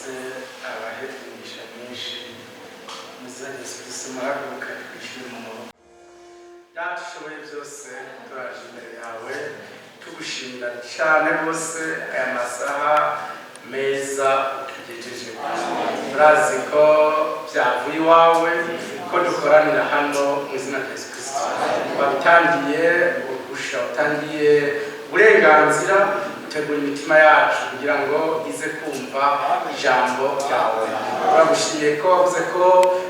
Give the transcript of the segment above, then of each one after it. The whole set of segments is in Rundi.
ikaze abahetumisha myinshi muzanye Yesu murabuka kwishura mu maboko yatushoboye byose turaje imbere yawe tugushimira cyane bose aya masaha meza tugejeje turazi ko byavuye iwawe ko dukoranira hano mu izina rya Yesu Kristo wabitangiye urusha utangiye uburenganzira utegura imitima yacu kugira ngo ize kumva ijambo ryawe turagushimiye ko wavuze ko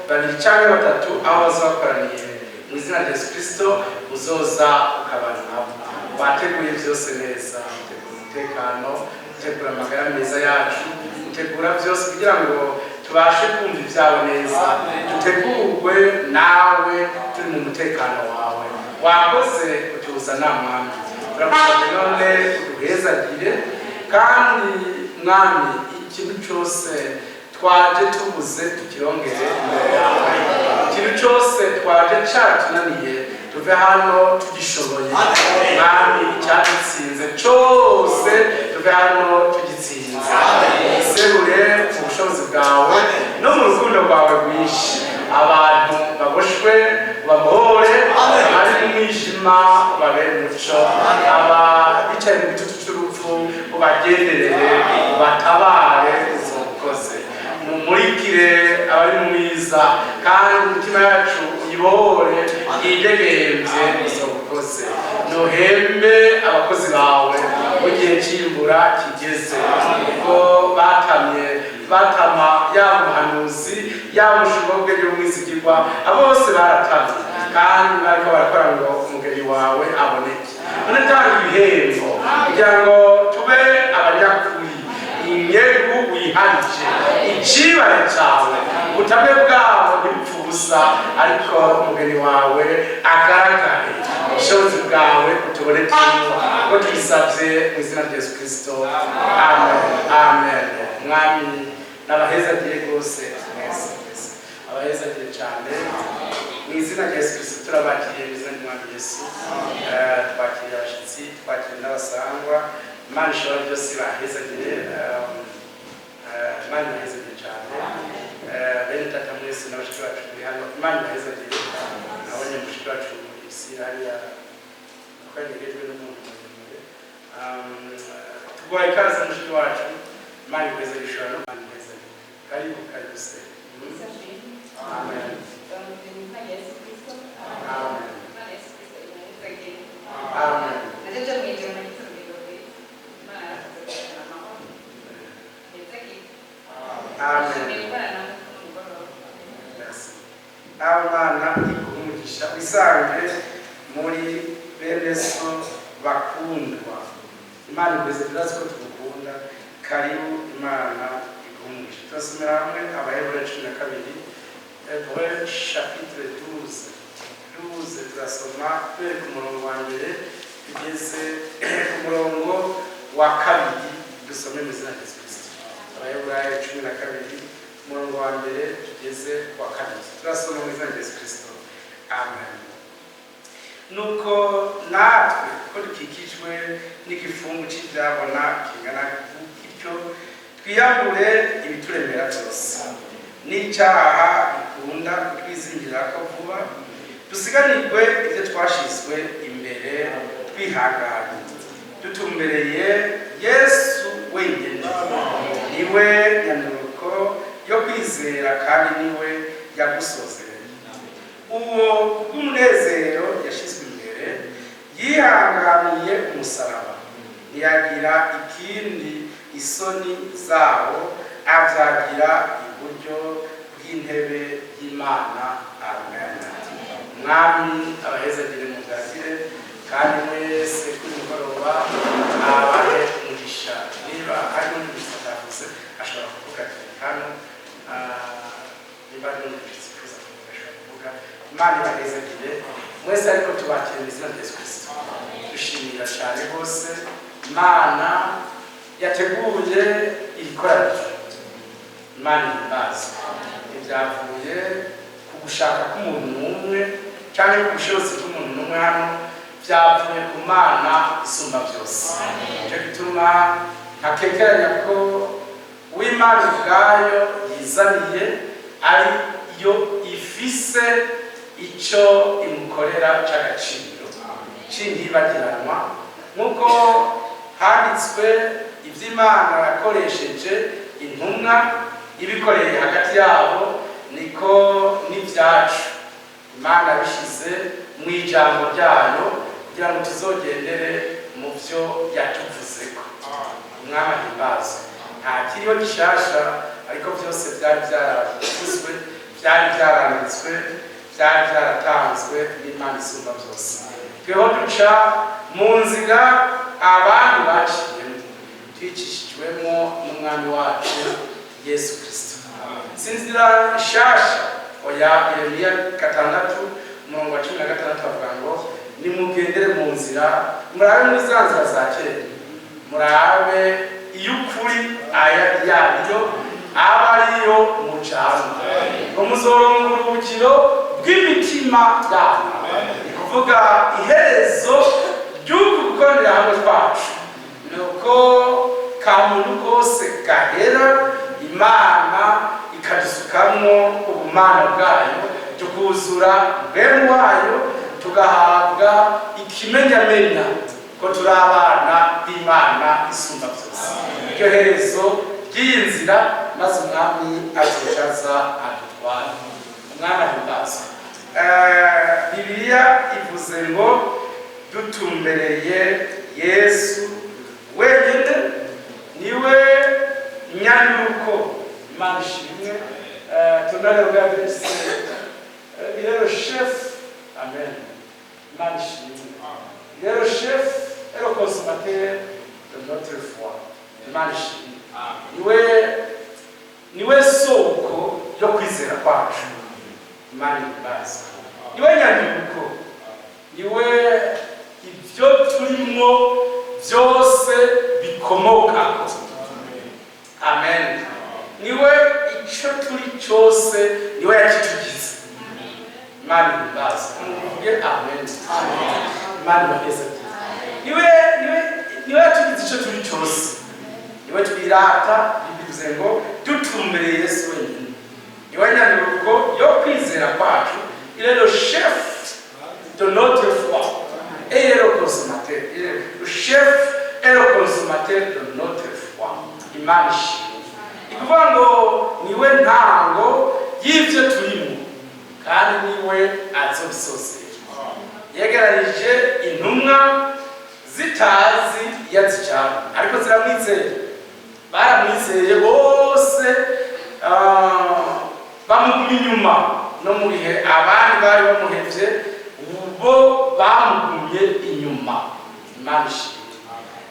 babiri cyangwa batatu aho bazakoraniye mu izina rya Yesu Kristo uzoza ukabana nabo wateguye byose neza utegura umutekano utegura amagara meza yacu utegura byose kugira ngo tubashe kumva ibyawe neza dutegurwe nawe turi mu mutekano wawe wakoze kutuza namwami turakushimira none uduhezagire kandi mwami ikintu cyose twaje tubuze tukirongere imbere yawe ikintu cyose twaje cyatunaniye tuve hano tugishoboye mwami icyadutsinze cyose tuve hano tugitsinze iserure mu bushobozi bwawe no mu rukundo rwawe rwinshi abantu baboshwe babohore abari mu mwijima babere umuco aba bicaye mu gitutu cy'urupfu ubagenderere batabare uzokoze mumurikire abari mu mwiza kandi umutima yacu uyibohore yidegembye uzokoze nohembe abakozi bawe mu gihe cy'imbura kigeze ubwo batama yaba umuhanuzi yaba umushumbabwe y'umwizigirwa abo bose baratamye kandi bariko barakora ngo umugeni wawe aboneke none tanga ibihembo kugira ngo tube abanyakuri imyeru wiharije icibare cyawe ubutabe bwabo ntibupfa ubusa ariko umugeni wawe agaragare ubushobozi bwawe utubonekemo ko twisabye mu izina rya Yesu Kristo amen amen mwami n'abahezagire rwose mwese abahezagire cyane mu izina rya Yesu Kristo turabakiriye mu izina ry'umwami Yesu twakiriye abashyitsi twakiriye n'abasangwa Imana ishobora byose bahezagire Imana ibahezagire cyane bene tata mwese n'abashiki bacu muri hano Imana ibahezagire nabonye mushiki wacu isi hariya twanyegejwe n'umuntu muremure tuguhaye ikaze mushiki wacu Imana ibahezagire ishobora no Imana ibahezagire karibu se amen amen abana umugisha wisange muri bene so bakundwa Imana ibeze turazi ko tugukunda karibu Imana igumugisha turasomera hamwe Abaheburayo 12 Hébreux chapitre 12 turasoma ku murongo wa mbere tugeze ku murongo wa kabiri dusome mu izina rya Yesu Kristo Abaheburayo 12 umurongo wa mbere tugeze ku wa kabiri turasoma mu izina rya Yesu Kristo amen nuko natwe ko dukikijwe n'igifungu cy'ibyabona kingana gutyo twiyambure ibituremera byose n'icyaha bikunda kutwizingira ko vuba dusiganirwe ibyo twashizwe imbere twihanganye dutumbereye Yesu wenyine niwe nyanuruko yo kwizera kandi niwe yagusozereye uwo umunezero yashizwe imbere yihanganiye umusaraba ntiyagira ikindi isoni zawo avyagira iburyo bw'intebe y'Imana amen mwami abahezagire mugazire kandi mwese kuri mugoroba abahe umugisha niba ari undi mutatavuze ashobora kuvuga hano niba ari undi mutatavuze kuvuga Imana ibahezagire mwese ariko tubakire mu izina rya Yesu Kristo dushimira cyane bose Imana yateguye ikoraniro Imana ibaze ibyavuye ku gushaka k'umuntu umwe cyangwa ku bushobozi bw'umuntu umwe hano byavuye ku Mana isumba byose nicyo gituma ntakekeranya ko w'Imana ubwayo yizaniye ari yo ifise icyo imukorera cy'agaciro cy'intibagiranwa, nk'uko handitswe iby'Imana yakoresheje intumwa ibikoreye hagati yabo, niko n'ibyacu Imana bishyize mu ijambo ryayo kugira ngo tuzogendere mu byo yatuvuzeko. Umwami ahimbazwe. Nta kiriho gishasha, ariko byose byari byaravuzwe, byari byaranditswe, byari byaratanzwe n'Imana isumba byose. Tweho duca mu nzira abantu baciyemo, twicishijwemo n'Umwami wacu Yesu Kristo. Si inzira nshasha, oya. Yeremiya 6:16 avuga ngo nimugendere mu nzira, murabe muri za nzira za kera, murabe iy'ukuri yabyo aba ariyo mucana, ngo muzoronka uruhukiro bw'imitima yanyu. Ni kuvuga iherezo ry'uku gukorera hamwe kwacu nuko ka muntu kose gahera, Imana ikadusukamwo ubumana bwayo, tukuzura mwemu wayo, tugahabwa ikimenyamenya ko turi abana b'Imana isumba byose. Iryo herezo ry'iyi nzira, maze Umwami azocaza adutwara. Umwami ahimbazwe. Bibiliya ivuze ngo dutumbereye Yesu wenyine, niwe nyanuko. Imana ishimwe. Tunareba verse le chef, amen. Imana ishimwe. Le chef et le consommateur de notre foi. Imana ishimwe. Niwe soko yo kwizera kwacu. Imana ihimbazwe. Niwe nyanuko, niwe ibyo turimo byose bikomoka. Amen. Niwe icyo turi cyose, niwe yakitugize. Imana ihimbazwe. Muvuge amen. Imana ibaheze. Niwe yatugize icyo turi cyose, niwe twirata. Bivuze ngo dutumbereye Yesu wenyine, niwe nyanuko yo kwizera kwacu. Il est le chef de notre foi et il est le consommateur. Il est le chef et le consommateur de notre foi. Imana ishimwe. Ikuvuga ngo niwe ntango y'ibyo turimo, kandi niwe azobisozera. Yegeranije intumwa zitazi yazijana, ariko ziramwizeye. Baramwizeye bose, bamuguma inyuma. No mu bihe abandi bari bamuhevye, bo bamugumye inyuma. Imana ishimwe.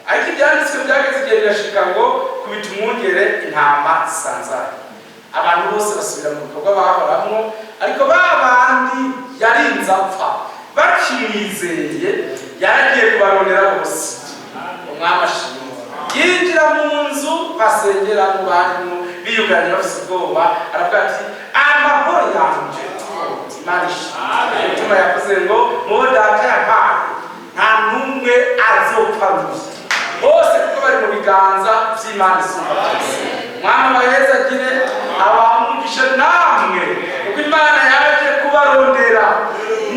Ariko ibyanditswe byageze igihe birashika ngo kubita umwungere intama zisanzaye. Abantu bose basubira mu bikorwa bahoramwo, ariko babandi yarinze apfa bakimwizeye, yaragiye kubarondera bose. Umwami ashimwe. Yinjira mu nzu basengera mu bantu biyugaranye bafite ubwoba, aravuga ati amahoro yanje. Imana ishimwe. Umutima yavuze ngo mubo data yampaye nta n'umwe azopfa ruzi, bose kuko bari mu biganza by'Imana isumba byose. Umwami waheza agire abamugisha namwe, kuko Imana yaje kubarondera.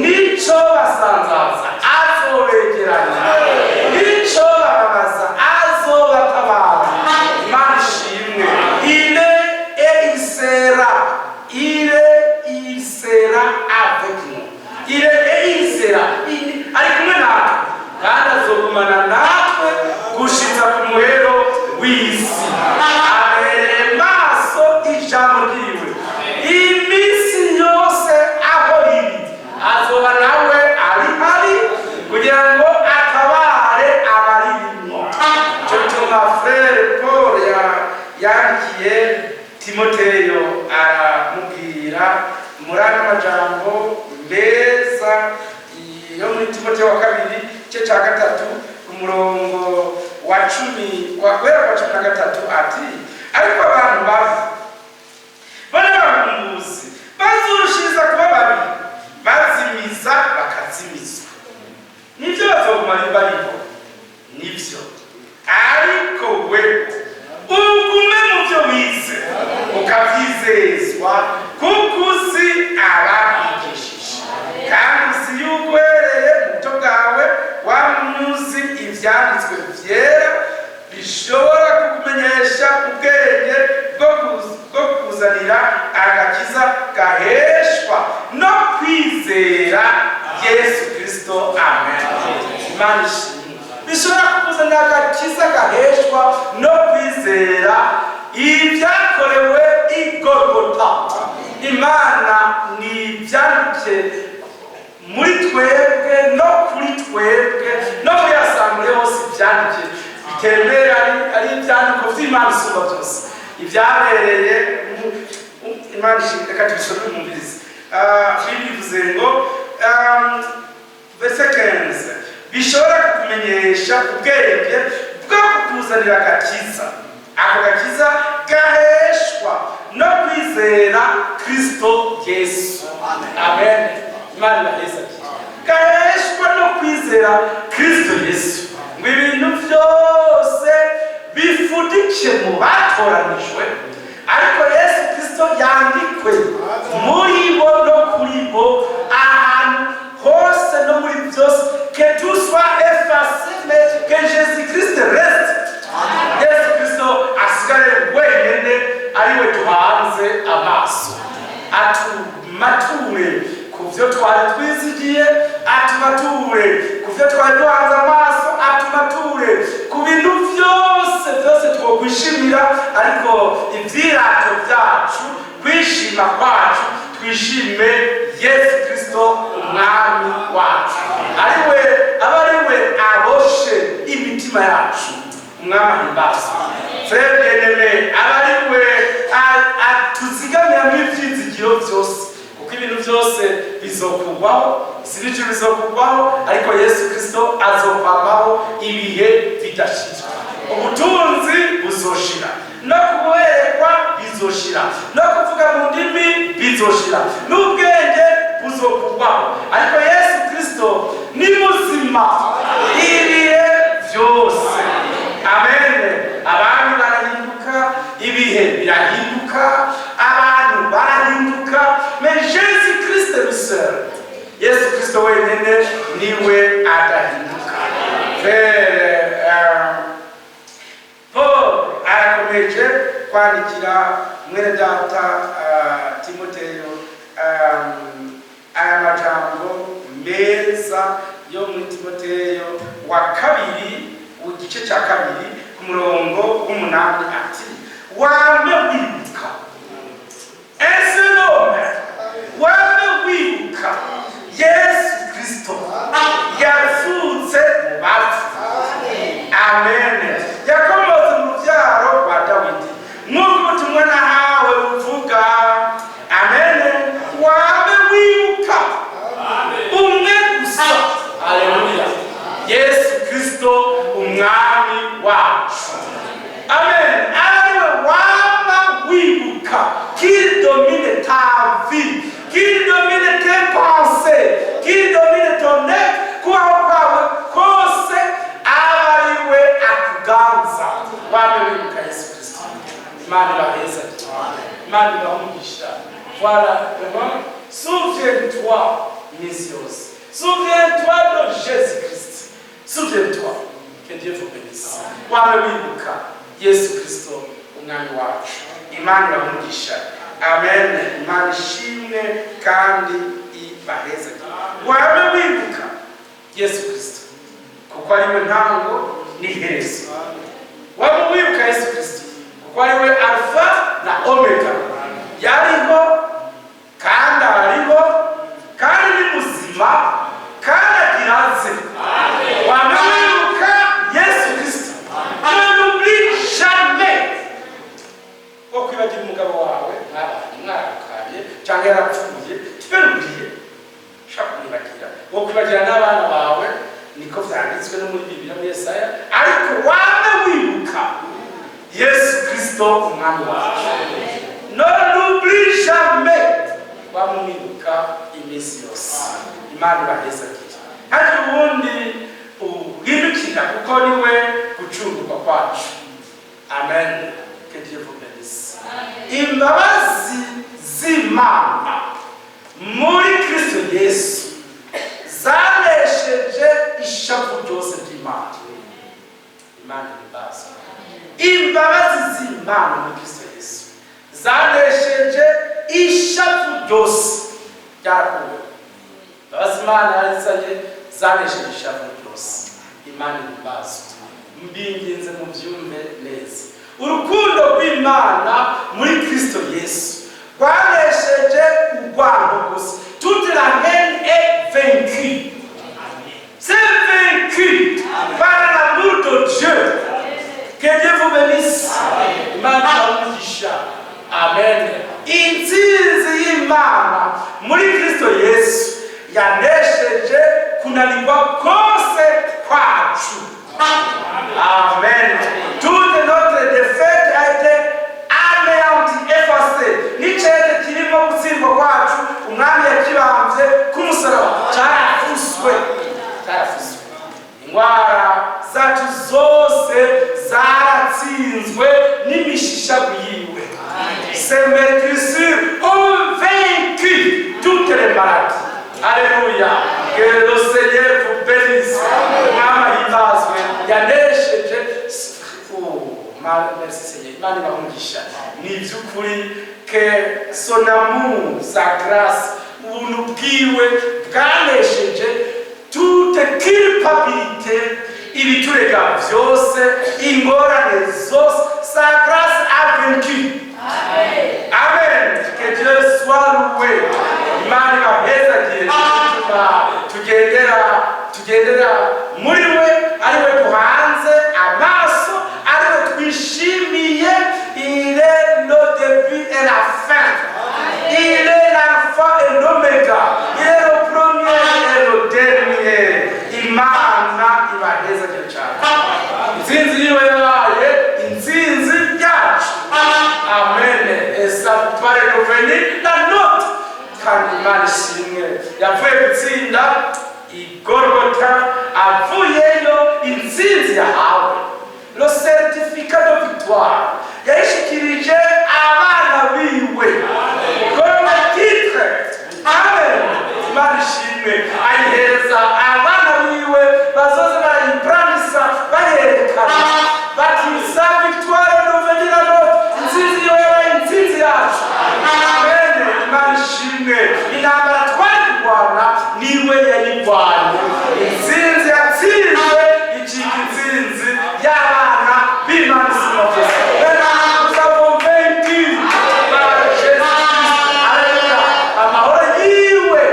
Nico basanzaza azobegeranya, nico bababaza azobatabara. Imana ishimwe. Il sera avec nous. Il sera ari kumwe natwe, kandi azogumana natwe gushitsa ku muhero w'isi. Abereye maso ijambo ryiwe iminsi yose aho riri, azoba nawe ari kugira ngo atabare abaririmo. Cyo gituma frere Paul yandikiye Timoteyo aramubwira muri aya majambo meza yo muri Timoteyo wa 2 igice cya 3 umurongo wa 13 ati, ariko abantu b'abahunguzi bazurushiriza kuba babi, bazimiza bakazimizwa. Nibyo bazogumana bariho, nibyo. Ariko we ugume mu byo wize. kwizezwa kuko uzi abakwigishije kandi uzi yuko uhereye mu buto bwawe wamuzi ivyanditswe vyera bishobora kukumenyesha ubwenge bwo kuzanira agakiza gaheshwa no kwizera Yesu Kristo. Amen. Imana ishimwe. Bishobora kukuzanira agakiza gaheshwa no kwizera ibyakorewe i Golgotha. Imana ni ivyandike muri twebwe no kuri twebwe no muri asambure hose ivyandike bitemera ari ivyandiko vy'Imana isumba byose ibyabereye Imana ishimwe. Reka tubisome mu mvirizi. Bivuze ngo verse 15 bishobora kukumenyesha ubwenge bwo kukuzanira agakiza, ako gakiza gaheshwa no kwizera Kristo Yesu. Amen. Imana ibaheze. Gaheshwa no kwizera Kristo Yesu ngo ibintu byose bifudike mu batoranijwe, ariko Yesu Kristo yandikwe muri bo no kuri bo ahantu hose no muri byose, que tout soit effacé mais que Jésus-Christ reste. Yesu Kristo asigare wenyine ariwe tuhanze amaso, atumature ku byo twari twizigiye, atumature ku byo twari duhanze amaso, atumature ku bintu byose twokwishimira, ariko ivyirato byacu kwishima kwacu twishime Yesu Kristo umwami wacu, ariwe aboshe imitima yacu. Umwami ahimbaza. Twebwe abariwe atuzigamira mu ivyizigiro byose, kuko ibintu byose bizokugwaho, isibiciro bizokugwaho, ariko Yesu Kristo azokwamaho ibihe bidashira. Ubutunzi buzoshira, no kuberekwa bizoshira, no kuvuga mu ndimi bizoshira, n'ubwenge buzokugwaho, ariko Yesu Kristo ni muzima ibihe byose. Amen. Abantu barahinduka, ibihe birahinduka, abantu barahinduka, mais Jésus Christ le seul, Yesu Kristo wenyine niwe adahinduka. Paul arakomeje kwandikira mwene data Timoteyo aya majambo meza yo muri Timoteyo wa kabiri igice cya kabiri ku murongo w'umunani ati wame wibuka esenome wame wibuka Yesu Kristo yazutse mu bapfu. Amen. Yakomotse mu rubyaro rwa Dawidi nk'uko ubutumwa nahawe buvuga. Amen. Wame wibuka umwe gusa. Haleluya. Yesu Kristo umwami wacu. Amen. Ariwe wama wibuka, qu'il domine ta vie, qu'il domine tes pensées, qu'il domine ton être, kubaho kwawe kose ariwe akuganza. Wame wibuka Yesu Kristo. Imana ibaheze. Imana ibamugisha. Voilà. Souviens-toi, messieurs. Souviens-toi de Jésus-Christ. Souviens-toi. Que Dieu vous bénisse. Wame wibuka Yesu Kristo umwami wacu. Imana iramugisha. Amen. Imana ishimwe kandi ibaheze. Wame wibuka Yesu Kristo kuko ariwe ntango n'iherezo. Wame wibuka Yesu Kristo kuko ariwe Alpha na Omega. Yariho kandi ariho kandi ni muzima kandi agiraze. Wame wibuka Yesu Kristo. Ne l'oublie jamais. Okwibagira umugabo wawe mwarakanye cyangwa yarapfuye, tubirubwiye shaka kumwibagira. Okwibagira n'abana bawe niko vyanditswe no muri Bibiliya muri Yesaya, ariko wame wibuka Yesu Kristo umwami wacu. Ne l'oublie jamais. Wame wibuka iminsi yose. Imana ibaheze. Hari ubundi uhindukira kuko niwe gucungurwa kwacu. Amen. Que Dieu vous bénisse. Imbabazi z'Imana muri Kristo Yesu zanesheje ishavu ryose ry'Imana. Imana ibaza. Imbabazi z'Imana muri Kristo Yesu zanesheje ishavu ryose ryarakuwe. Imbabazi Imana yazanye zanesheje ishavu ryose. Imana ibaza. Mbinginze mu byumve neza. Urukundo rw'Imana muri Kristo Yesu rwanesheje urwango gusa. Toute la haine est vaincue. C'est vaincu par l'amour de Dieu. Que Dieu vous bénisse. Imana umugisha. Amen. Intsinzi y'Imana muri Kristo Yesu yanesheje kunanirwa kose kwacu. Amen. Toute notre défaite a été anéantie, effacée. N'icete kirimo gutsindwa kwacu umwami yakibambye k'umusaraba cyarafuswe. Ingwara zacu zose zaratsinzwe n'imishishagu yiwe. Ces meurtrissures ont vaincu toutes les maladies. Alléluia. Que le Seigneur vous bénisse. Mama hibazwe yanesheje. Merci Seigneur. Imana ibamugisha. Ni by'ukuri que son amour, sa grâce, ubuntu bwiwe bwanesheje toute culpabilité, ibiturega byose, ingorane zose. Sa grâce a vaincu. Amen. Amen. Que Dieu soit loué. Imana ibahezagire. Tugendera muri we, ari we duhanze amaso, ari we twishimiye. Il est le début et la fin. Il est l'alpha et l'oméga. Il est le premier et le dernier. Imana ibahezagire cyane. Intsinzi yiwe yabaye intsinzi yacu. Amen. Et ça paraît revenir la note. Kandi Imana ishimwe yavuye gutsinda igorogota, avuyeyo intsinzi yahawe. Le certificat de victoire yayishikirije abana biwe comme titre. Amen. Imana ishimwe ayihereza abana biwe bazoze barayipranisa bayerekana bati sa victoire novenir à notre intsinzi yoyo intsinzi yacu. Amen. Imana ishimwe intambara twari kurwana niwe yayirwanye. Intsinzi yatsinzwe icika intsinzi y'abana b'Imana isima byose. Nous avons vaincu par Jésus-Christ. Alléluia. Amahoro yiwe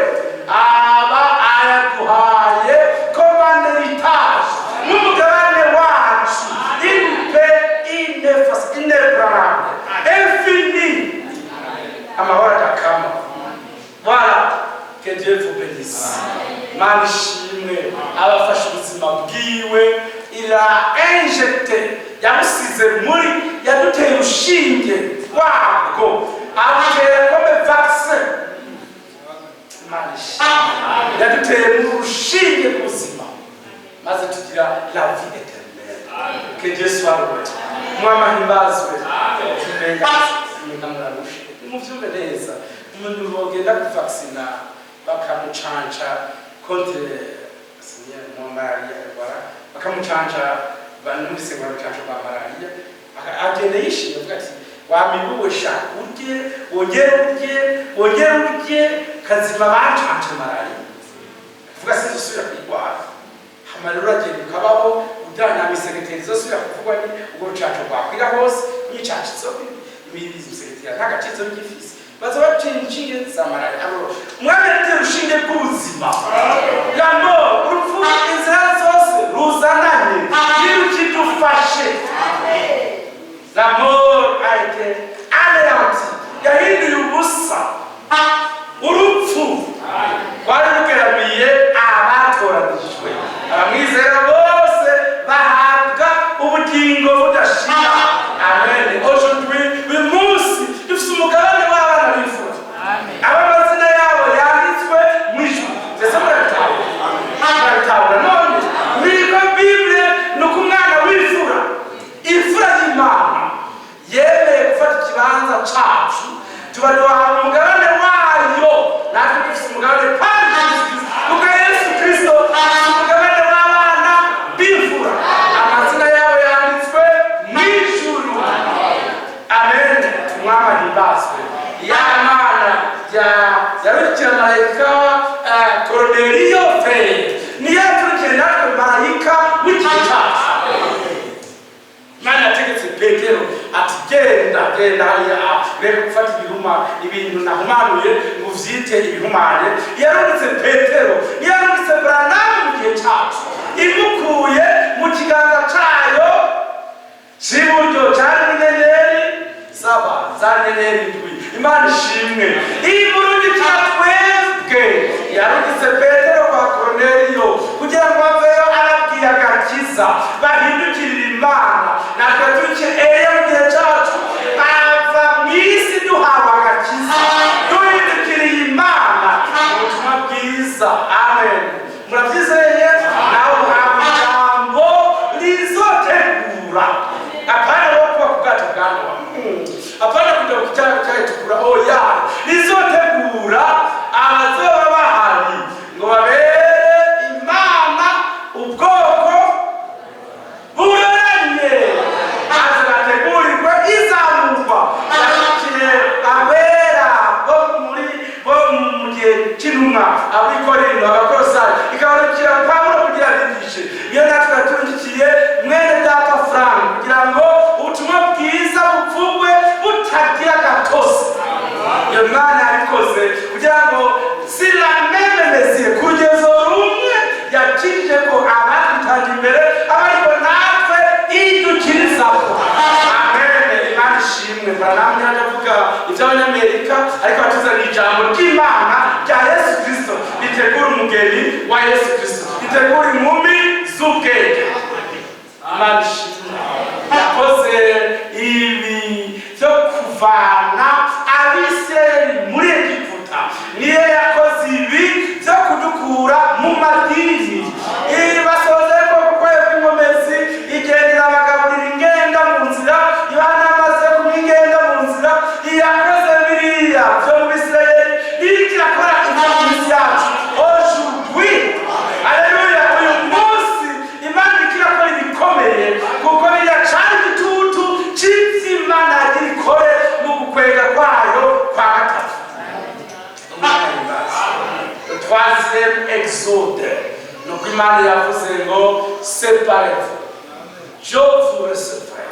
aba ayaduhaye comme un héritage n'umugabane wacu. Une paix inébranlable, infinie. Amahoro adakama. Voilà. Que Dieu vous bénisse. Imana ishimwe abafashe ubuzima bwiwe. Il a injecté, yamusize muri, yaduteye urushinge rwabwo, abutera comme vaccin. Imana ishimwe yaduteye mu rushinge rw'ubuzima maze tugira la vie éternelle. Que Dieu soit loué. Mwama himbazwe. Muvyumve neza. Umuntu bogenda kuvaccina bakamucanca contre malaria, bakamucanca banumvise ngo bakamucanca kwa malaria, agenda yishimye avuga ati wamibuwe shaka urye kazima bancanca malaria. Avuga sinzosubira kwigwara. Amarura agenda ukabaho udana misegeteri zosubira kuvugwa ni ubwo rucanco rwakwira hose nyicancizo imirizi misegeteri ntagacizo gifise. Baza bacincinge za malaria. Umwami yateye urushinge rw'ubuzima. L'amour, urupfu, inzira zose ruzananye nirukidufashe. L'amour a été anéanti. Yahinduye ubusa. Urupfu rwari rugeramiye abatoranijwe. Abamwizera bose bahabwa ubugingo budashira. Amen. Aujourd'hui, uyu munsi dufite umugabane w'abana b'imfura. Abamazina yabo yanditswe mu ijuru. Mbese murabitabura none wiga Bible ni uko umwana w'imfura, imfura y'Imana yemeye gufata ikibanza cacu tubaduha umugabane natwe dufite umugabane kandi kuko Yesu Kristo umugabane w'abana b'imfura amazina yabo yanditswe mu ijuru. Amen. Umwami ahimbazwe. Ya Mana yarukira marayika Korneliyo fe niyo yaturukira natwe marayika w'igihe cyacu. Imana yategetse Petero ati genda reka gufata ibintu nahumanuye ngo uvyite ibihumanye. Yarungitse Petero niyo yarungitse Branham mu gihe cyacu imukuye mu kiganza cyayo cy'iburyo cyari inyenyeri saba za nyenyeri ndwi. Imana ishimwe. Iburundi cyatwebwe yarungitse Petero kwa Korneliyo kugira ngo aveyo arabwiye agakiza bahindukirira Imana. Natwe tuke Eliya mu gihe cyacu ava mu isi duhawe agakiza duhindukiriye Imana ubutumwa bwiza. Amen. Murabyizeye? nawe uhabwa ijambo rizotegura apana wo kuba ku bwato bwa Nowa, apana kujya ku cyaha cyahitukura oya, rizotegura abazoba bahari ngo babere Imana ubwoko buroranye maze bategurirwa izamurwa yakiye abera bo mu gihe cy'intumwa abikorinto abakolosayi ikabarukira Pawulo kugira abigishe. Iyo natwe yatungikiye mwene data Frank kugira ngo ubutumwa bwiza buvugwe butagira gatosi. Iyo Imana yabikoze kugira ngo siramememesiye kugeza rumwe yakije ko abatutanga imbere abariko natwe idukirizaho. Amen. Imana ishimwe. Branham yavuga iby'Abanyamerika ariko atuzana ijambo ry'Imana rya Yesu Kristo ritegura umugeni wa Yesu Kristo, ritegura inkumi z'ubwenge. Imana ishimwe. Yakoze ibi byo kuvana Abisirayeli muri Egiputa, niyo yakoze ibi byo kudukura mu madini. Basoze ko kuko y'inkomezi igendera abagaburira ingenda mu nzira Yohana amaze kumwingenda mu nzira. Yakoze biriya byo mu Bisirayeli ikirakora inkomezi yacu aujourd'hui. Haleluya. Uyu munsi Imana ikirakora ibikomeye kuko biriya cyari igitutu cy'Imana yagira ikore mu gukwega kwayo kwa gatatu. Troisième exode. Donc Imana yavuze ngo séparez-vous, je vous recevrai.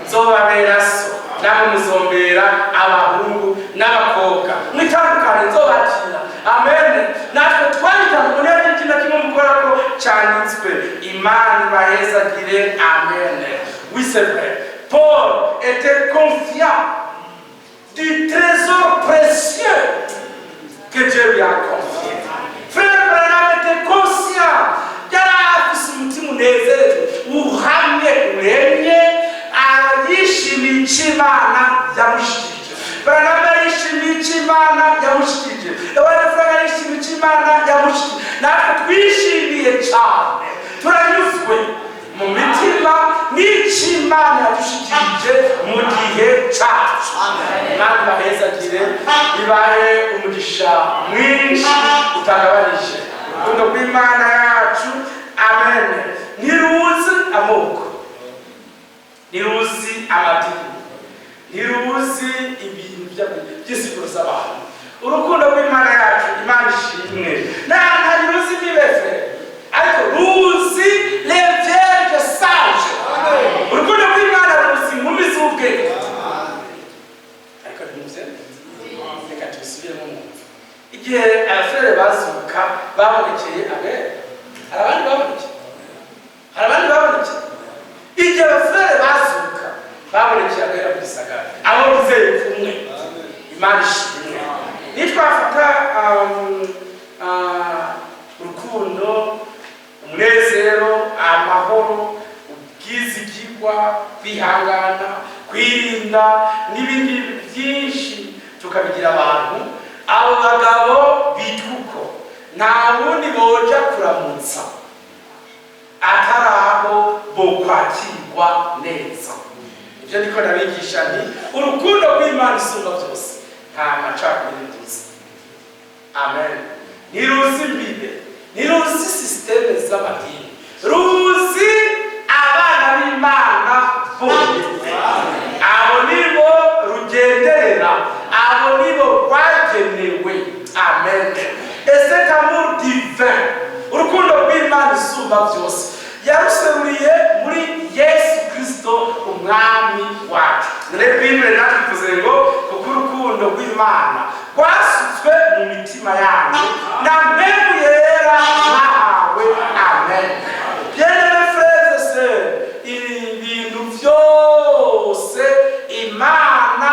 Nzobabera so namwe muzombera abahungu n'abakobwa mwitandukane nzobakira. Amen. Natwe twahitamo n'ikintu kimwe mukora ko cyanditswe. Imana ibahezagire. Amen. Oui, c'est vrai. Paul était confiant du trésor précieux que Dieu lui a confié. Frère Branham était conscient y'afise umutima unezerewe uhamye uremye yishimiye icyo Imana yamushikirije. Branham yishimiye icyo Imana yamushikirije. Abandi Frank yishimiye icyo Imana yamushikirije. Natwe twishimiye cyane turanyuzwe mu mitima n'icyo Imana yadushikirije mu gihe cyacu. Imana ibahezagire ibahe umugisha mwinshi utagabanije. Urukundo rw'Imana yacu. Amen. Ntiruzi amoko, ntiruzi amadini, ntiruzi ibintu by'isiguro z'abantu. Urukundo rw'Imana yacu Imana ishimwe. Ntiruzi imibefe ariko ruzi les vierges sages. Urukundo rw'Imana ruzi inkumi z'ubwenge. Ariko reka tubisubiremo mu nzu. Igihe abafurere bazuka babonekeye abera, hari abandi babonekeye. Igihe abafurere bazuka babonekeye abera mu gisagara abo bizeye kumwe. Imana ishimwe. Nitwafata urukundo, umunezero, amahoro, ubwizigirwa, kwihangana, kwirinda n'ibindi byinshi tukabigira abantu, abo bagabo bitwa uko nta wundi boja kuramutsa atari aho bokwakirwa neza. Ibyo niko nabigisha nti urukundo rw'Imana isumba byose nta macakubiri nduzi. amen. Ntiruzi imbibe, ntiruzi sisiteme z'amadini, ruzi abana b'Imana bonyine. Abo nibo rugenderera, abo nibo rwagenewe, amen. Ese amour divin, urukundo rw'Imana isumba byose, yaruseruriye muri Yesu Kristo umwami wacu. Bible natwivuze ngo kuko urukundo rw'Imana rwasutswe mu mitima yanyu na mpemu yera mwahawe, amen. Bien-aimés frères et sœurs, ibintu byose Imana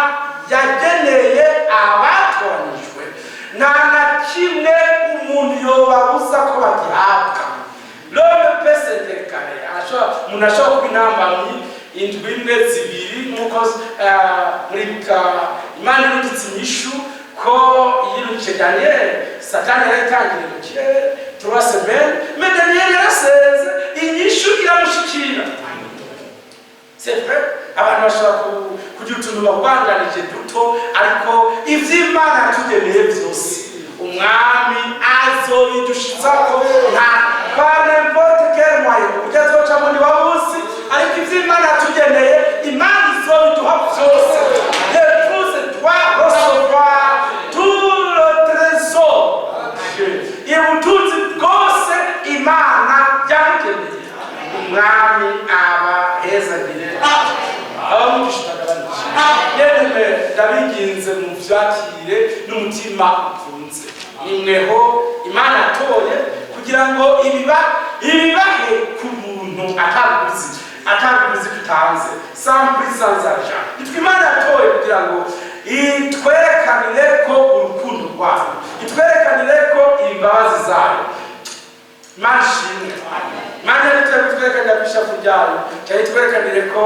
yageneye abatoranijwe nta na kimwe umuntu yobabuza ko bagihabwa. L'homme peut s'intercaler, umuntu ashobora kuba intambamyi indwi imwe zibiri nk'uko muribuka Imana irungitse inyishu ko yirukije Daniel, Satani yaratangiye mu kirere 3 semaines, mais Daniel yaraseze inyishu iramushikira. C'est vrai, abantu bashobora kugira utuntu babanganije duto, ariko ivy'Imana yatugeneye byose umwami azobidushitsako nta n'importe quel moyen ujya zoca muri wabusi, ariko ivy'Imana yatugeneye Imana izobiduha byose. L'épouse doit recevoir tout le trésor ubutunzi bwose Imana yamugeneye. Umwami abahezagire abamushitagabanije yemwe ndabiginze mu vyakire n'umutima ukunze. Nimweho Imana atoye kugira ngo ibibahe ku muntu ataguzi tutanze sans prix sans argent. Itwe Imana atoye kugira ngo itwerekanire ko urukundo rwayo, itwerekanire ko imbabazi zayo. Imana ishimwe. Imana yatwerekanira bishafu ryayo, cyari twerekanire ko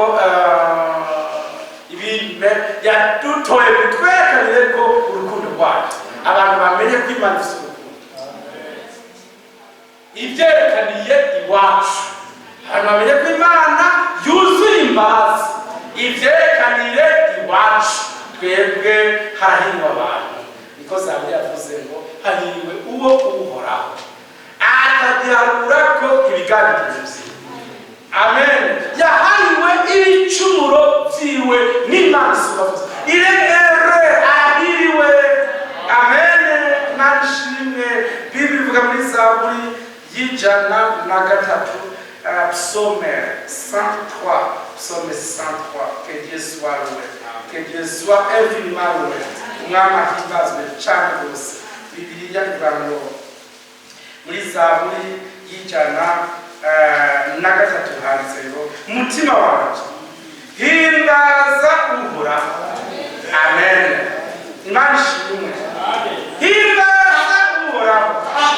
ibintu yadutoye bitwerekanire ko urukundo rwayo, abantu bamenye ko Imana ifite urukundo. Ibyerekaniye iwacu, abantu bamenye ko Imana yuzuye imbabazi. Ibyerekanire iwacu, twebwe harahirwa abantu, niko Zaburi yavuze ngo hahiriwe uwo uhoraho atagiharura ko ibiganiro bye. Amen. Yahariwe ibicumuro byiwe n'Imana isumba. Irengere ahiriwe. Amen. Nashimwe. Bible ivuga muri Zaburi y'ijana na gatatu, psaume 103, psaume 103. Que Dieu soit loué, que Dieu soit infiniment loué. Umwami ahimbazwe cyane rwose. Bibiliya ivuga ngo muri Zaburi y'ijana na gatatu handitse ngo umutima wanjye himbaza Uhoraho. Amen. Imana ishimwe. Himbaza Uhoraho,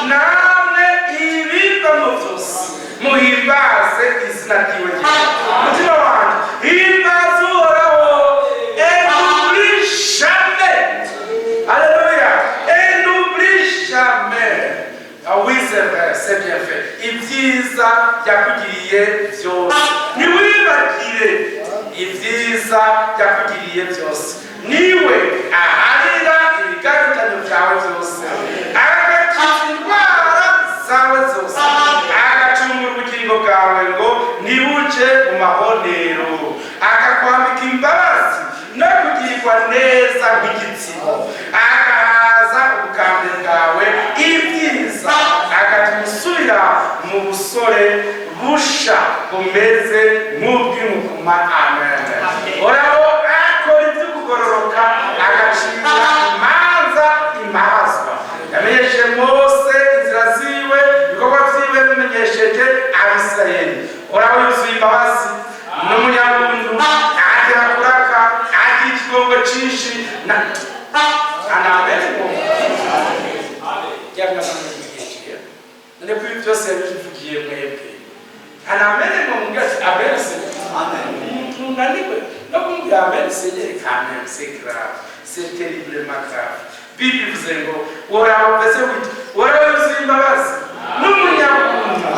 namwe ibivamo byose muhimbaze izina ryiwe ryiza. Umutima wanjye himbaza Uhoraho, et n'oublie jamais. Alléluia. Et n'oublie jamais. Oui, c'est vrai, c'est bien fait. Ibyiza yakugiriye byose ntiwibagire ibyiza yakugiriye byose. Niwe aharira ibigabitanyo byawe byose, agakiza indwara zawe zose, agacungura ubugingo bwawe ngo ntibuce mu mahonero, akakwambika imbabazi no kugirwa neza nk'igitsina, agahaza ubukambwe bwawe ibyiza, agatuma usubira mu busore busha bumeze nk'ubw'inkukuma. Amen. Oraho akora iby'ukugororoka, agacira imanza imabazwa. Yamenyesheje Mose inzira ziwe, ibikorwa byiwe bimenyesheje Abisirayeli. Oraho yuzuye imbabazi n'umunyabuntu, agera kuraka, agira ikigongo cyinshi na amen. None kuri byose yabivugiye mwebwe. Amen ngo mugati amen se. Amen. Tunaniwe no kumubwira amen se yerekana c'est grave. C'est terriblement grave. Bible ivuze ngo Uhoraho mbese wita Uhoraho yuzuye imbabazi n'umunyabuntu,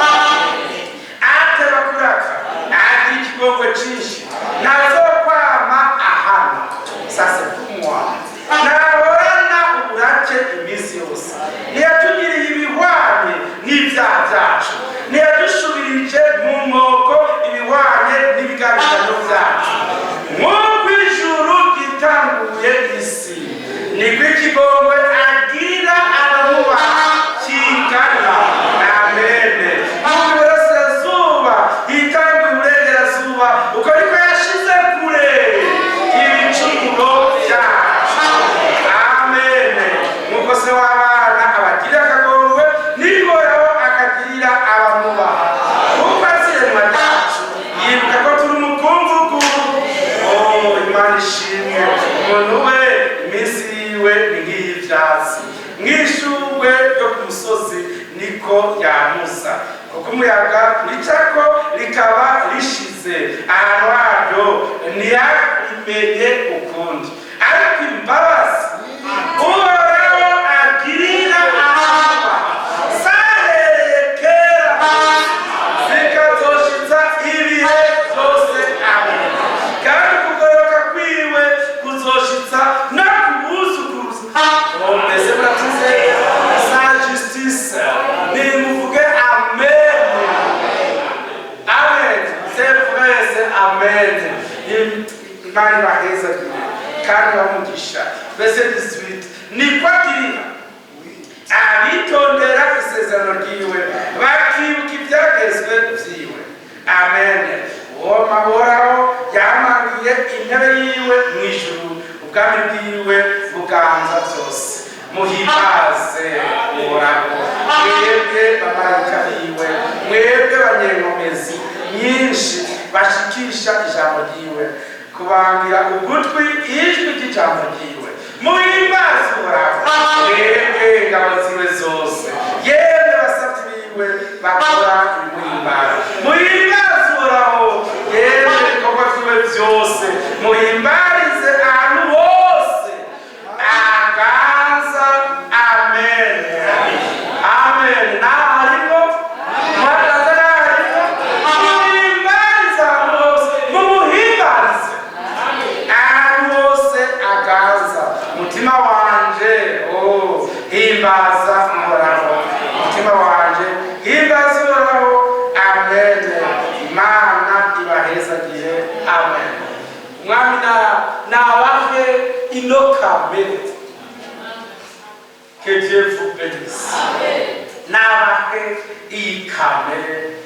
ateba kuraka, agira ikigongo cyinshi, ntazokwama ahana. Ça c'est pour moi. Nahorana uburake iminsi yose, ikigongwe agira abamubaha kingana. Amene. Iburasirazuba hitanga iburengerazuba, uko niko yashize kure ibicumuro byacu. Amene. Nk'uko se w'abana abagirira akagongwe, niko nawe akagirira abamubaha. Kuko aziremwa ryacu yibuka ko turi umukungugu. Imana ishimwe. Umuntu we iminsi yiwe ni nk'iy'ivyatsi, nk'ishurwe ryo ku musozi niko yamusa, kuko umuyaga ricako rikaba rishize ahantu haryo ntiyarimenye ukundi. Ariko imbabazi Uhoraho agirira abamubaha zahereye kera zikazoshitsa ibihe byose. Amen. Kandi kugoroka kwiwe kuzoshitsa no kubuzukuruza. Mbese muravuze sa justice nimuvuge amen. Amen. Semprese amen. Imana ibaheza kandi bamugisha. Verse 18 niko agirira abitondera isezerano ryiwe bakibuka ibyagezwe vyiwe. Amen. Uwo mahoraho yamangiye intebe yiwe mu ijuru, ubwami bwiwe buganza byose. Muhimbaze Uhoraho, mwebwe bamarayika biwe, mwebwe banyenkomezi nyinshi bashikisha ijambo ryiwe, kubangira ugutwi ijwi ry'ijambo ryiwe. Muhimbaze Uhoraho, mwebwe ingabo ziwe zose, yemwe basavyi biwe bakora ibimuhimbara. Muhimbaze Uhoraho, yemwe ibikorwa vyiwe vyose. Muhimbarize ahantu hose aganza. Amen. Amen. Naharimo mwagaza naharimo. Muhimbarize ahantu hose, mumuhimbarize ahantu hose aganza. Mutima wanje himbaza Uhoraho, mutima wanje himbaza Uhoraho. Amen. Imana ibahezagiye. Amen. Mwami nabahe ino kamere, que Dieu vous bénisse. Nabahe iyi kamere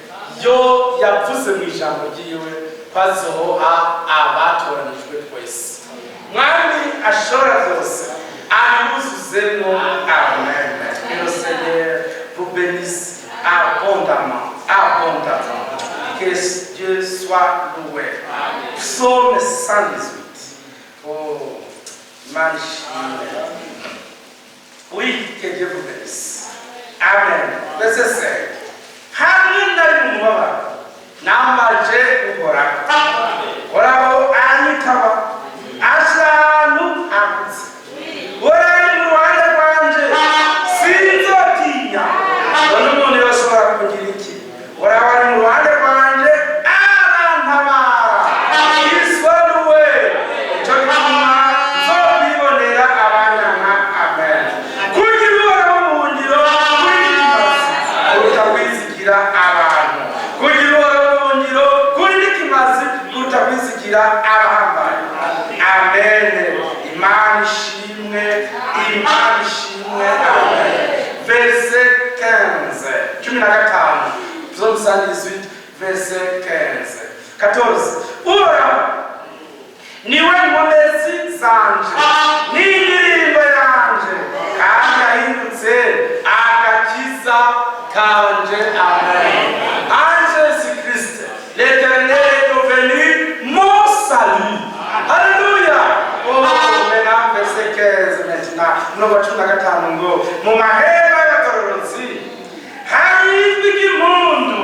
yo yavuze mu ijambo ryiwe bazoha abatoranijwe twese. Mwami ashobora byose abuzuzemo. Amen. Que le Seigneur vous bénisse abondamment, abondamment. Que Dieu soit loué. Psaume 118. Oh, magnifique. Oui, que Dieu vous bénisse. Amen. Verset 5. Hamwe nari mu mubabaro namaje Uhoraho. Uhoraho anyitaba ashira ahantu hagutse. Uhoraho ari mu ruhande rwanje sinzotinya. None umuntu yoshobora kugira iki? Uhoraho ari mu ruhande rwanje arantabara. Iswaruwe ico gituma nzokwibonera abanyana. Amen. Kugira Uhoraho mu buhungiro kuruta kwizigira abantu. Kugira Uhoraho mu buhungiro kuri n'ikimazi kuruta kwizigira abahambaye. Amen. Imana ishimwe, Imana ishimwe. Amen. Verset 15. 15. Psaume 118, verset 15. 14. Uhoraho niwe nkomezi zanje n'indirimbo yanje, kandi yahindutse agakiza kanje. Amen. En Jésus-Christ, l'Éternel est devenu mon salut. Alléluia. Oh, maintenant, verset 15 maintenant. Nous voici dans 15 ngo. Mu mahema y'abagororotsi hari ijwi ry'impundu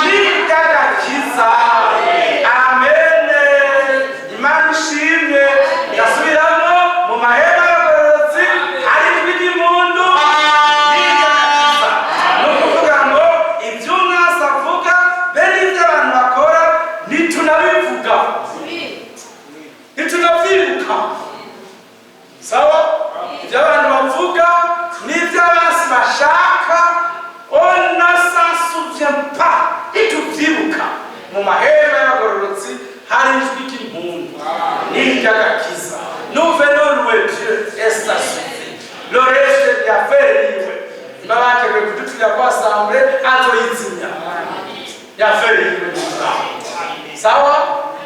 n'iry'agakiza. Amen. Imana ishimwe. Yasubiramo mu mahema y'abagororotsi hari ijwi ry'impundu n'iry'agakiza. Ni ukuvuga ngo ibyo umwasi avuga be n'ibyo abantu bakora ntitunabivuga, ntitunavyibuka. Sawa? Ibyo abantu bavuga n'ibyo abasi bashaka on ne s'en souvient pas, ntituvyibuka. Mu mahema y'abagororotsi hari ijwi ry'impundu n'iry'agakiza. Nous venons louer Dieu et sa suite. yafereye sawa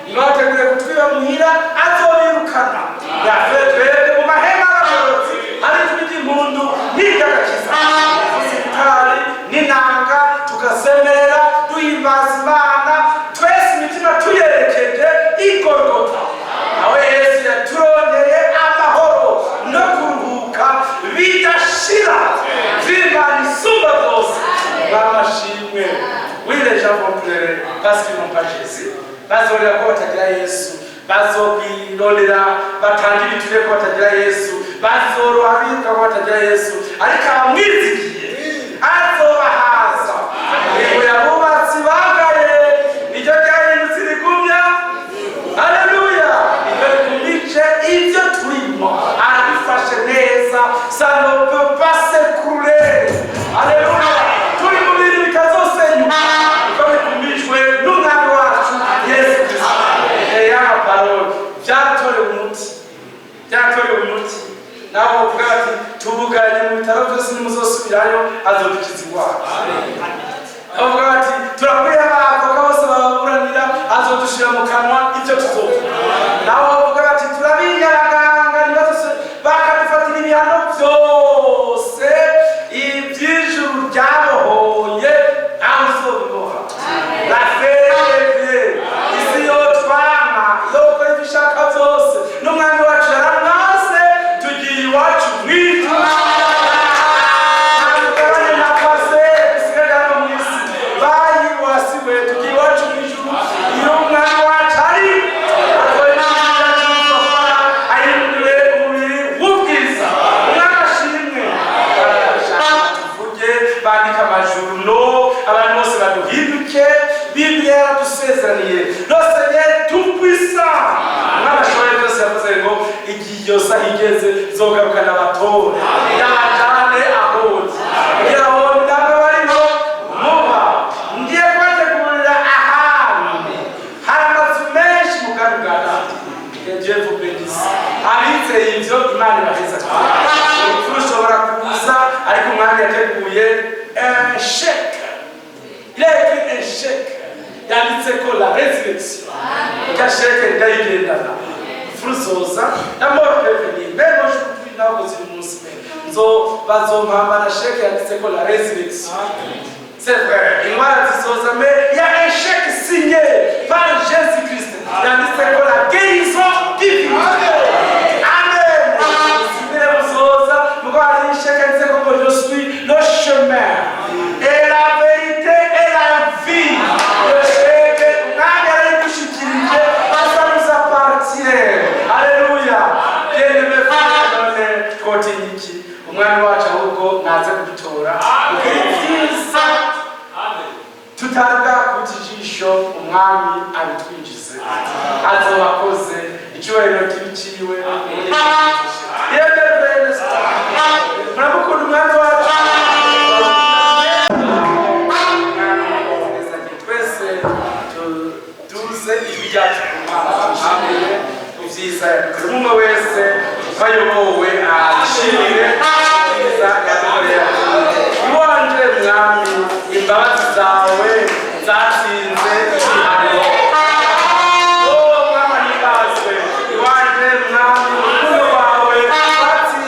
nibategure kutwiba muhira azobirukana yafetwe mu mahema y'abarozi ari tubiti impundu n'indagakiza musitari n'inanga tugasemerera duhimbaza Imana twese imitima tuyerekeje igorogota aho Yesu yaturondeye amahoro no kuruhuka bidashira vy'Imana isumba byose bamashimwe. Oui, les gens vont pleurer parce qu'ils n'ont pas Jésus. Bazorera ko batagira Yesu, bazokwirondera batanga ibituje ko batagira Yesu, bazoroha biruka ko batagira Yesu, ariko abamwizigiye azobahaza. Ngo yabubatsi bagaye nicyo cyahindutse irigumya. Haleluya! Ibyo bikumice ibyo turimo arabifashe neza, ça ne peut pas s'écrouler. Haleluya! Turi mu bintu bitazosenyuka kuko bikumijwe n'umwami wacu Yesu Kristo. Byatorewe umuti nabo bavuga bati tubuganye mu bitaro byose nimuzosubirayo azodukiza indwara. Bavuga bati turakwiye abavoka bose baburanira azodushira mu kanwa ibyo tuzovuga. Nabo bavuga bati turabiye abaganga nibazo bakadufatira ibihano byose iby'ijuru ryabohoye aho uzobiboha. La fête isi yotwana yokora ibyo ishaka byose n'umwami wacu yaramwase tugiye iwacu mw'ijuru. Ntabwo na pase dusigaye hano mu isi bayiwasiwe tugiye iwacu mw'ijuru iyo umwami wacu ari akora ahindure umubiri w'ubwiza. Umwami ashimwe tuvuge bandika amajuru no abantu bose baduhinduke. Bibiliya yaradusezeraniye le Seigneur tout puissant n'abashoboye byose yavuze ngo igihe iyo saha igeze zogarukana abatore yabajane ahoze kugira ngo ndamwe bariho muba ngiye kubategurira ahantu hari amazu menshi mu kantu bwa Data. Dieu vous bénisse. Abizeye ibyo Imana ibaheza urupfu rushobora kuza ariko umwami yateguye un chèque. Il a écrit un chèque yanditse ko la résurrection gasheke ndayigendana frusoza d'abord prévenir mais moi je suis là aux umunsi nzo bazompamba na chèque yanditse ko la résurrection. C'est vrai indwara zisoza mais il y a un chèque signé par Jésus-Christ yanditse ko la guérison divine. Amen. Signé musoza muko ari chèque yanditse ko je suis le chemin et la vérité et la vie. Alléluia. Bien-aimé frère, continue. Umwami wacu ahubwo naze kudutora ubwiza tutarga kutijisho umwami abitwinjize azobakoze icyubahiro kibiciwe murabukunda umwami wacu twese tuze ijwi ryacu ubyiza buri umwe wese bayobowe ashimire ubwiza yadukorera. Iwanje mwami imbabazi zawe zatsinze igihano. Oh mwami nibazwe iwanje mwami urukundo rwawe rwatsinze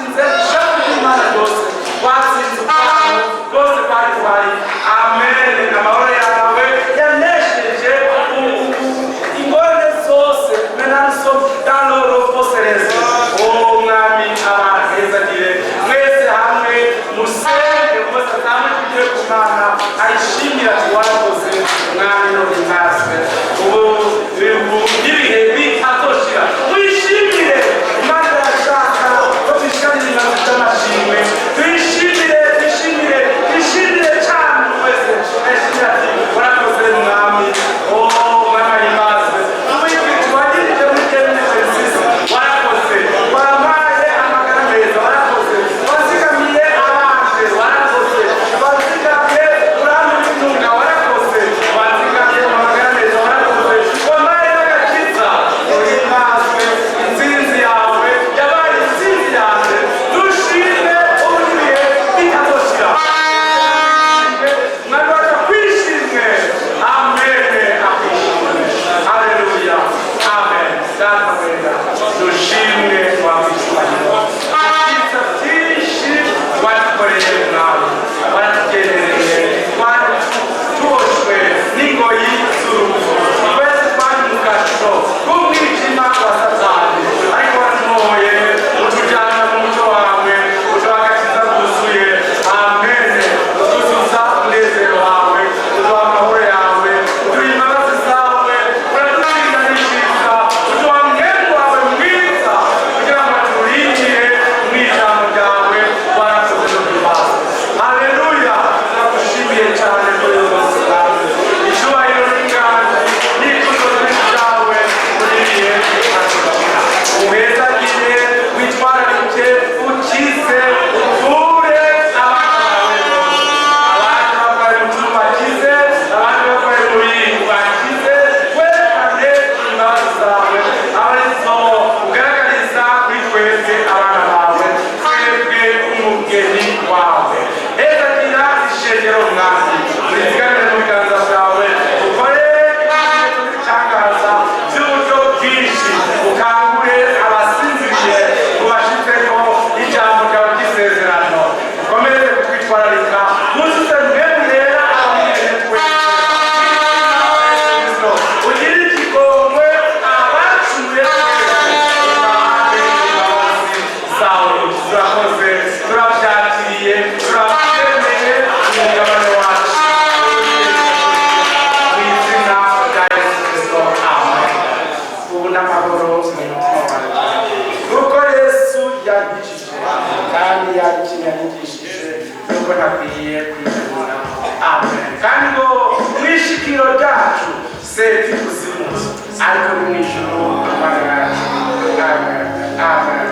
waradukoreye umwami waratugendereye twari tuboshwe n'ingoyi z'urupfu twese twari mu gasho k'umwijima wa satani ariko watumoye utujyana mu mucyo wawe uduha agakiza kuzuye amen utuzuza umunezero wawe uduha amahoro yawe uduha imbabazi zawe uraturinda n'icyiza uduha mwemu wawe mwiza kugira ngo turindire mu ijambo ryawe warakoze no kubaza haleluya turagushimiye cyane kuri uyu munsi wawe icyubahiro n'inganda n'ikuzo ryawe muri bihe bihatugabira uhezagire witwararike ukize uvure abana bawe bose abandi barwaye umutima bakize abandi barwaye umubiri bakize werekane imbabazi zawe arizo ugaragariza kuri twese abana bawe twebwe umugeni wawe hezagira ishengero mwami urizigamire mu biganza byawe ukore ibimenyetso n'ibitangaza by'uburyo bwinshi ukangure abasinziriye ubashitseko ijambo ryawe ry'isezerano ukomeze kutwitwararika muzuze mwemu yera abamwene twese ugire ikigongwe abacumuye twese ubahe imbabazi zawe turakoze turabyakiriye turabyemeye umugabane wacu mu izina rya yesu kristo amen ubu n'amahoro mu mutima wawe nuko yesu yanyigishije kandi yagiye yanyigishije nuko ntakwiye kwitegura amen kandi ngo mu ishikiro ryacu seti kuzimu ariko ni mu ijuru imana yacu amen amen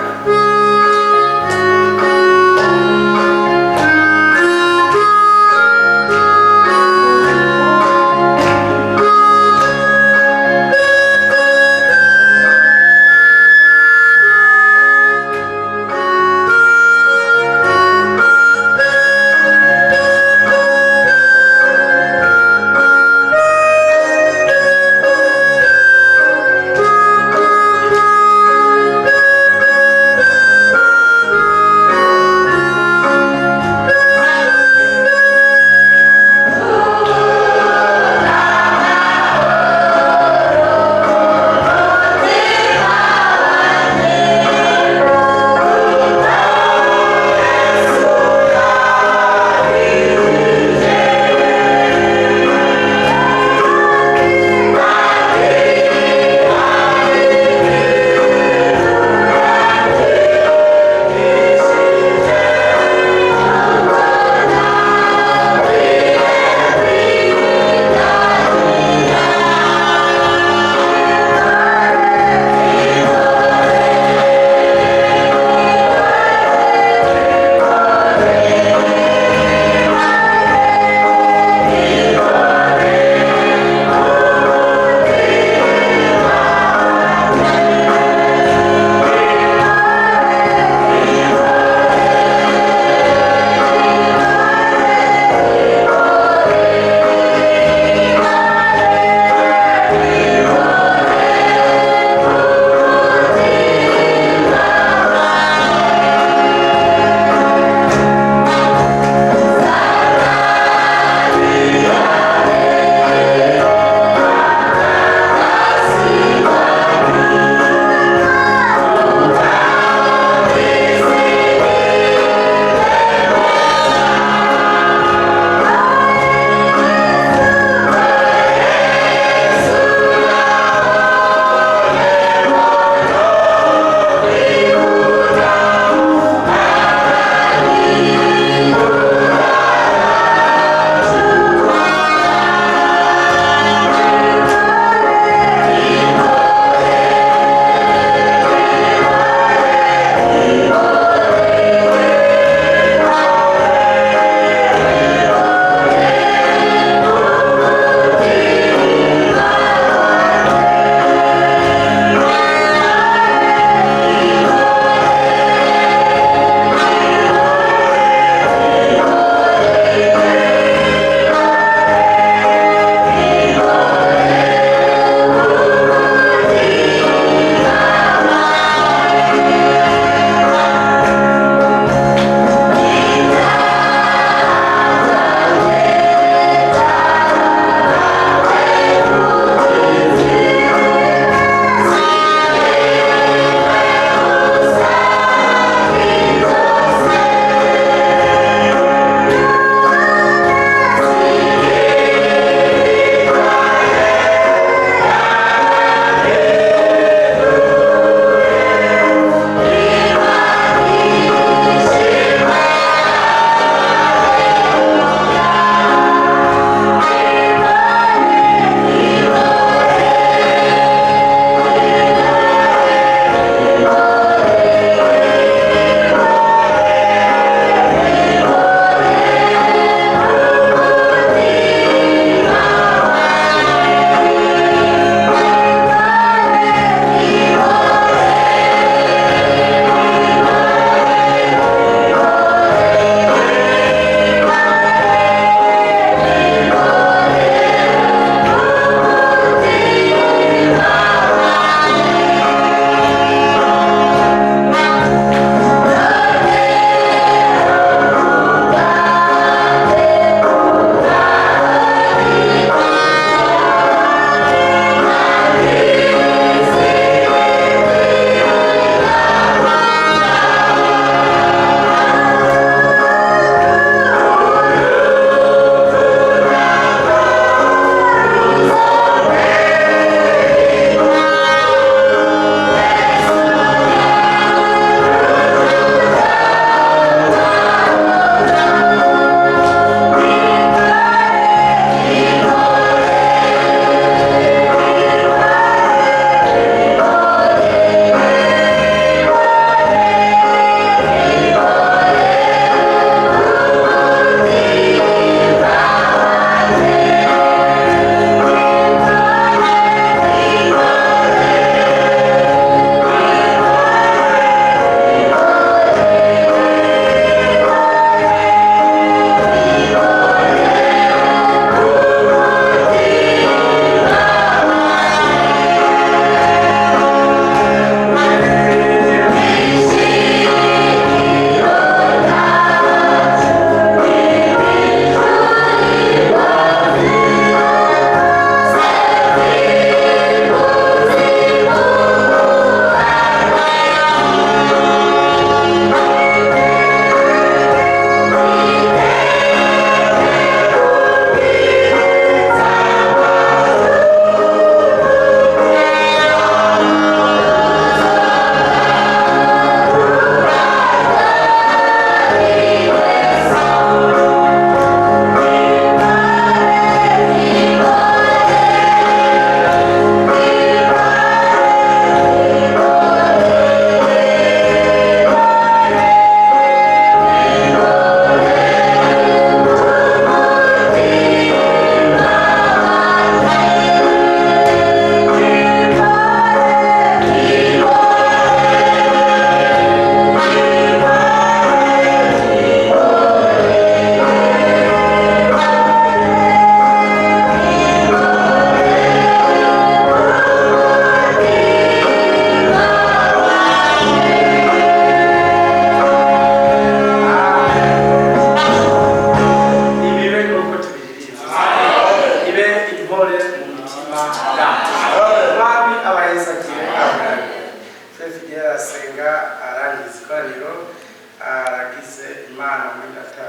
mwidata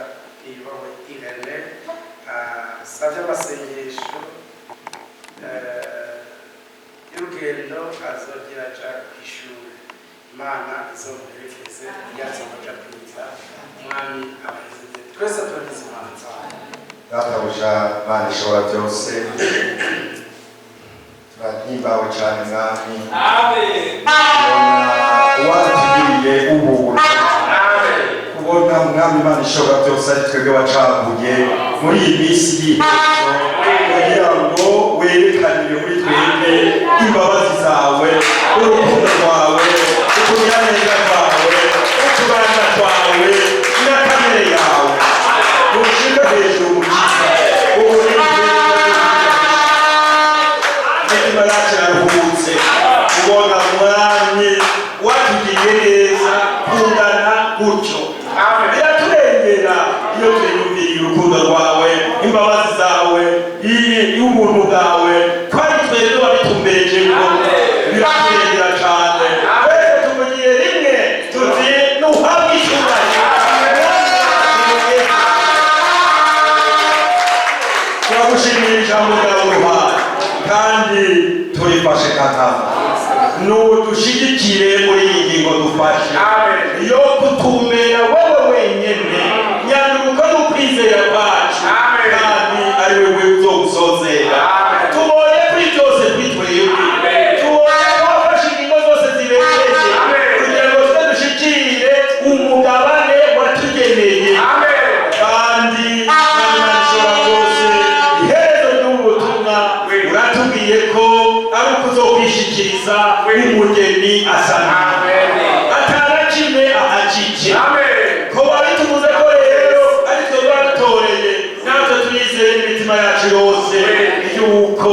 ibawe Irene savye amasengesho y'urugendo azogira aja kw'ishuri. Imana izomuherekeze yazomuja kwiza umwami abahezeje twese turagize imanza. Databuja Mana ishobora byose, turahimbawe cyane mwami. Uwatugiriye ubuntu, kubona mwami Imana ishobora byose ari twebwe wacaguye muri iyi minsi y'iherezo, kugira ngo werekanire muri twebwe imbabazi zawe, urukundo rwawe, ukugira neza kwawe, ukubana kwawe na kamere yawe. Ushika hejuru mukiza imitima yacu yaruhutse kubona mwami watugiriye neza kungana gutyo. Biraturengera iyo twiyumviriye urukundo rwawe, imbabazi zawe, y'ubuntu bwawe, twari twebwe wabitumbereje ngo biraturengera cyane. Twese tumugiye rimwe tuti nuhabwe icyubahiro. Turagushimira ijambo ryawe uruhare kandi turifashe katama, nudushigikire muri iyi ngingo dufashe yo kutumera wewe wenyene, nyanduruka n'ukwizera kwacu kandi ari wewe uzogusozera. Tubonye kuri byose twitwebwe, tubonye ko wafashe ingingo zose zibereje kugira ngo twe dushikire umugabane watugeneye. Kandi Imana ishobora byose, iherezo ry'ubutumwa uratubwiye ko ari ukuzokwishikiriza umugeni asa nawe atana kimwe ahakike. Ko babituvuze ko rero ari twe badutoreye, natwe turizeye n'imitima yacu yose yuko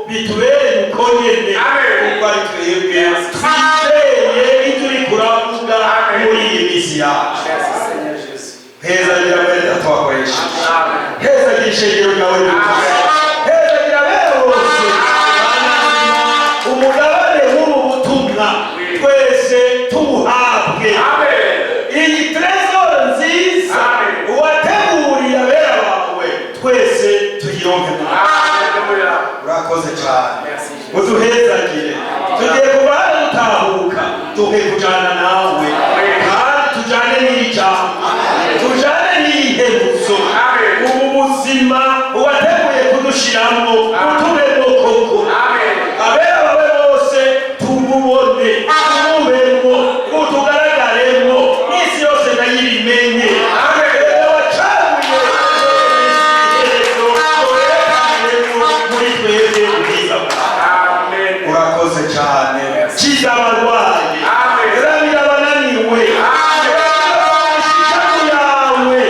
bitubereye uko nyene, kuko ari twebwe twizeye ibyo uri kuravuga muri iyi minsi yacu. Heza gira mwene data wakoresheje, heza gira ishengero ryawe ryuzuye, heza gira bene bose umugabane w'ubu butumwa twese tubuhabwe. Iyi trezor nziza wateguriye abera bawe twese tuyironke. Urakoze cyane, uduhezagire. Tugiye kuba dutahuka, tugiye kujana nawe kandi tujane n'iri jambo, tujane n'ihebuzo. Ubu buzima wateguye kudushiramo utubemo koko, abera bawe bose tububone, tububemo, utugaragaremo, n'isi yose nayibimenye. Wacaguye iherezo muri twebwe ubwiza bwawe. Urakoze cyane, kiza abarwayi, ramira abananiwe, ishishamo yawe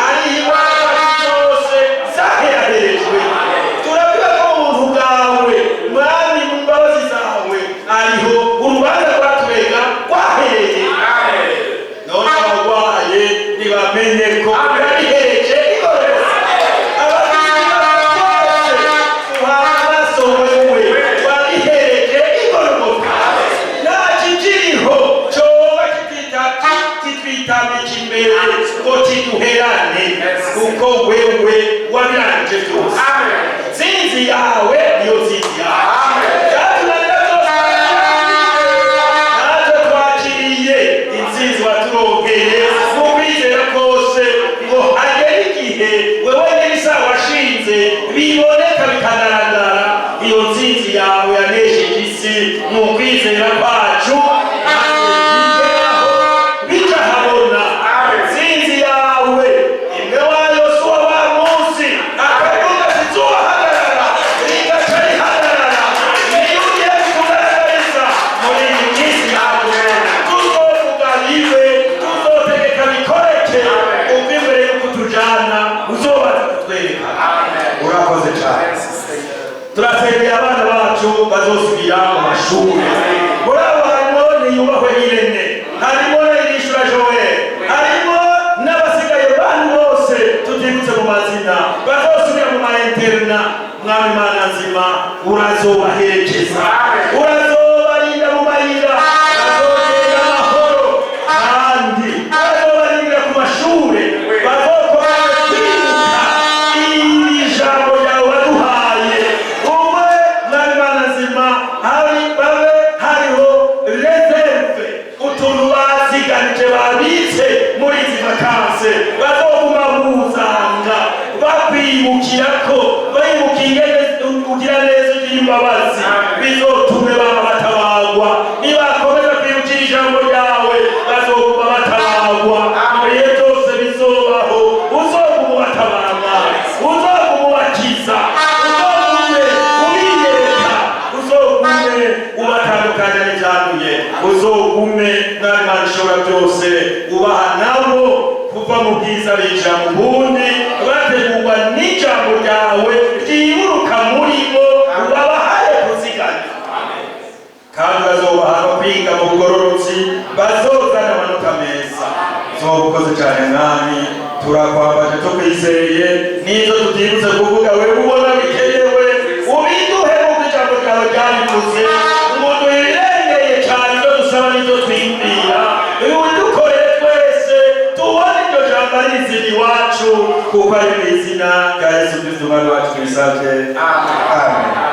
ari imbaraga zose zaherahejwe. Turavuga ko ubuntu bwawe mwami mu mbabazi zawe ariho urubanza rwatubega rwahereye. None abarwaye ntibamenye ko barihereje igorora. Abakiriya bose uhawe amaso wewe barihereje igororoka. Nta kikiriho coba kitwitambika imbere ngo kiduherane, kuko wewe wabirangije byose. Nsinzi yawe niyo nsinzi yawe. Byatunanira byose natwe twakiriye intsinzi waturongeye mu kwizera kose, ngo hagere igihe wewe n'ibisa washinze biboneka bikagaragara. Iyo nsinzi yawe yanesheje isi mu kwizera kwacu, bikahabona. Nsinzi yawe imwe wayo suwa wa munsi akavuga sizuhagarara rigaca rihagarara. Niyo ugiye kutugaragariza muri iyi minsi yawe, tuzovuga bibe, tuzotegeka bikoreke, ubwo imbere y'uko tujana uzobaza kutwereka. Urakoze cyane. Turasengera abana bacu bazosubira mu mashuri. Muri abo harimo niyubahwe Irene, harimo n'Irishura Joel, harimo n'abasigaye bandi bose tutibutse mu mazina bazosubira mu ma-interna. Mwami Mana nzima, urazobaherekeza, urazobarinda mu mayira, bazogenda amahoro kandi urazobarinda bahagaze bazoguma buzanga bakwibukira ko bayibukiye ugira neza ugira imbabazi bizotume baba batabagwa nibakomeza kwibukira ijambo ryawe bazoguma batabagwa ibihe byose bizobaho uzoguma ubatabara uzoguma ubakiza uzogume ubiyereka uzogume ubatandukanya n'ibyanduye uzogume mwari Imana ishobora byose ubaha nabo kuva mu bwiza binjira mu bundi bategurwa n'ijambo ryawe ryiburuka muri bo ubabahaye kuziganya kandi bazobaha no kwiga mu bugororotsi bazozana amanota meza zobukoze cyane mwami turakwambaje tukwizeye n'izo tutibutse kuvuga wewe ubona bikenewe ubiduhe nk'uko ijambo ryawe ryabivuze umuntu birengeye cyane ibyo dusaba n'ibyo twiyumvira ubidukorere twese tubone iryo jambo ari izina iwacu kuko ari mu izina rya Yesu Kristo umwami wacu tubisabye amen.